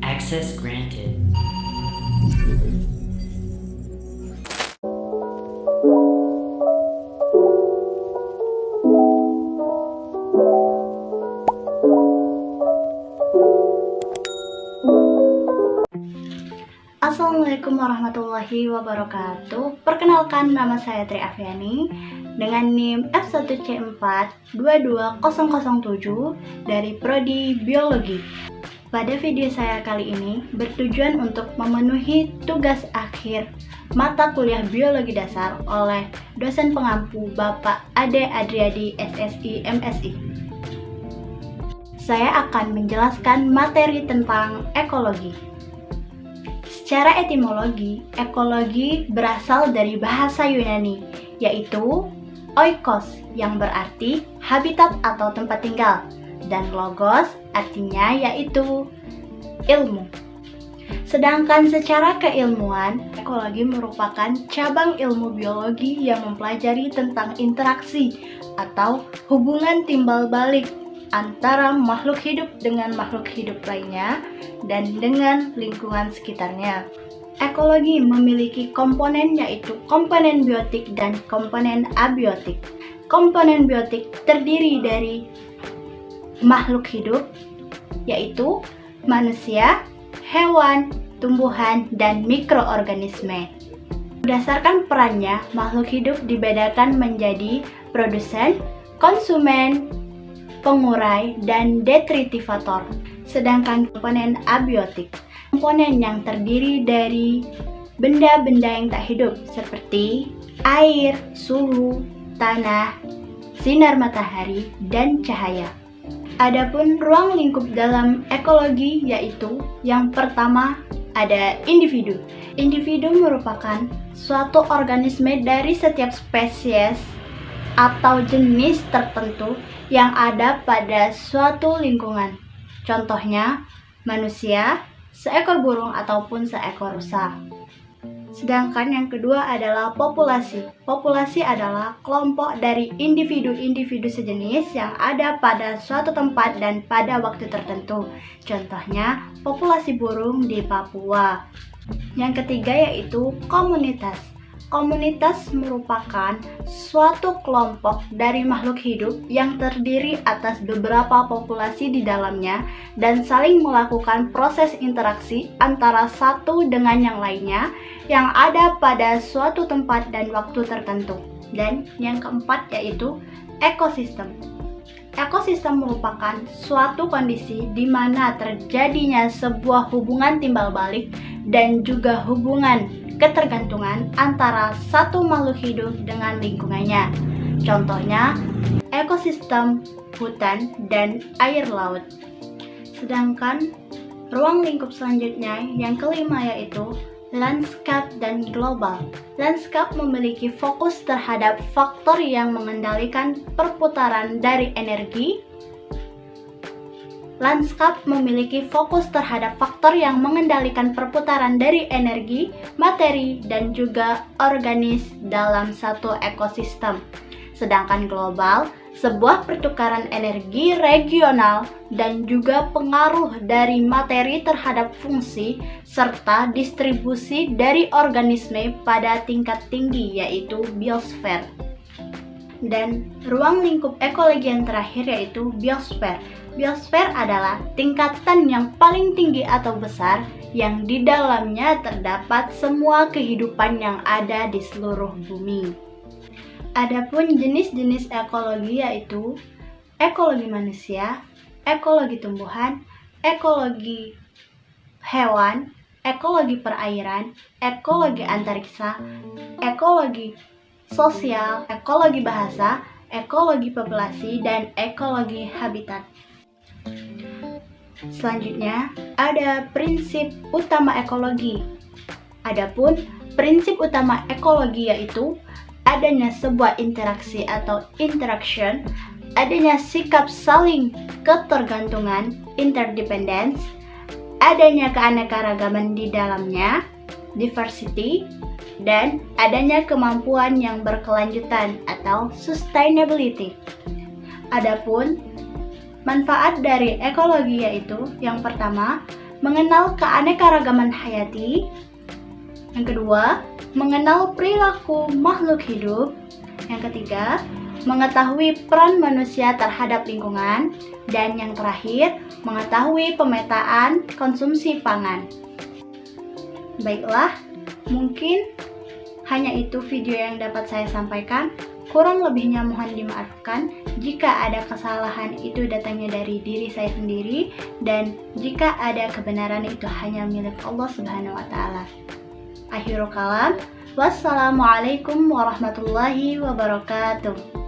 Access granted. Assalamualaikum warahmatullahi wabarakatuh. Perkenalkan, nama saya Tri Afiani dengan NIM F1C4-22007 dari Prodi Biologi. Pada video saya kali ini bertujuan untuk memenuhi tugas akhir mata kuliah Biologi Dasar oleh dosen pengampu Bapak Ade Adriadi SSI MSI. Saya akan menjelaskan materi tentang ekologi. Secara etimologi, ekologi berasal dari bahasa Yunani, yaitu oikos yang berarti habitat atau tempat tinggal, dan logos artinya yaitu ilmu. Sedangkan secara keilmuan, ekologi merupakan cabang ilmu biologi yang mempelajari tentang interaksi atau hubungan timbal balik antara makhluk hidup dengan makhluk hidup lainnya dan dengan lingkungan sekitarnya. Ekologi memiliki komponen yaitu komponen biotik dan komponen abiotik. Komponen biotik terdiri dari makhluk hidup yaitu manusia, hewan, tumbuhan, dan mikroorganisme. Berdasarkan perannya, makhluk hidup dibedakan menjadi produsen, konsumen, pengurai, dan detritivator. Sedangkan komponen abiotik, komponen yang terdiri dari benda-benda yang tak hidup seperti air, suhu, tanah, sinar matahari, dan cahaya. Adapun ruang lingkup dalam ekologi yaitu yang pertama ada individu. Individu merupakan suatu organisme dari setiap spesies atau jenis tertentu yang ada pada suatu lingkungan. Contohnya, manusia, seekor burung ataupun seekor rusa. Sedangkan yang kedua adalah populasi. Populasi adalah kelompok dari individu-individu sejenis yang ada pada suatu tempat dan pada waktu tertentu. Contohnya, populasi burung di Papua. Yang ketiga yaitu komunitas. Komunitas merupakan suatu kelompok dari makhluk hidup yang terdiri atas beberapa populasi di dalamnya dan saling melakukan proses interaksi antara satu dengan yang lainnya yang ada pada suatu tempat dan waktu tertentu. Dan yang keempat yaitu ekosistem. Ekosistem merupakan suatu kondisi di mana terjadinya sebuah hubungan timbal balik dan juga hubungan ketergantungan antara satu makhluk hidup dengan lingkungannya. Contohnya, ekosistem hutan dan air laut. Sedangkan ruang lingkup selanjutnya yang kelima yaitu landscape dan global. Landscape memiliki fokus terhadap faktor yang mengendalikan perputaran dari energi. Landscape memiliki fokus terhadap faktor yang mengendalikan perputaran dari energi, materi, dan juga organis dalam satu ekosistem. Sedangkan global, sebuah pertukaran energi regional dan juga pengaruh dari materi terhadap fungsi serta distribusi dari organisme pada tingkat tinggi yaitu biosfer. Dan ruang lingkup ekologi yang terakhir yaitu biosfer. Biosfer adalah tingkatan yang paling tinggi atau besar yang di dalamnya terdapat semua kehidupan yang ada di seluruh bumi. Adapun jenis-jenis ekologi yaitu ekologi manusia, ekologi tumbuhan, ekologi hewan, ekologi perairan, ekologi antariksa, ekologi sosial, ekologi bahasa, ekologi populasi, dan ekologi habitat. Selanjutnya, ada prinsip utama ekologi. Adapun prinsip utama ekologi yaitu adanya sebuah interaksi atau interaction adanya sikap saling ketergantungan, interdependence, adanya keanekaragaman di dalamnya, diversity, dan adanya kemampuan yang berkelanjutan atau sustainability. Adapun manfaat dari ekologi yaitu yang pertama, mengenal keanekaragaman hayati. Yang kedua, mengenal perilaku makhluk hidup. Yang ketiga, mengetahui peran manusia terhadap lingkungan. Dan yang terakhir, mengetahui pemetaan konsumsi pangan. Baiklah, mungkin hanya itu video yang dapat saya sampaikan. Kurang lebihnya mohon dimaafkan. Jika ada kesalahan itu datangnya dari diri saya sendiri, dan jika ada kebenaran itu hanya milik Allah Subhanahu wa Ta'ala. Akhirul kalam, wassalamualaikum warahmatullahi wabarakatuh.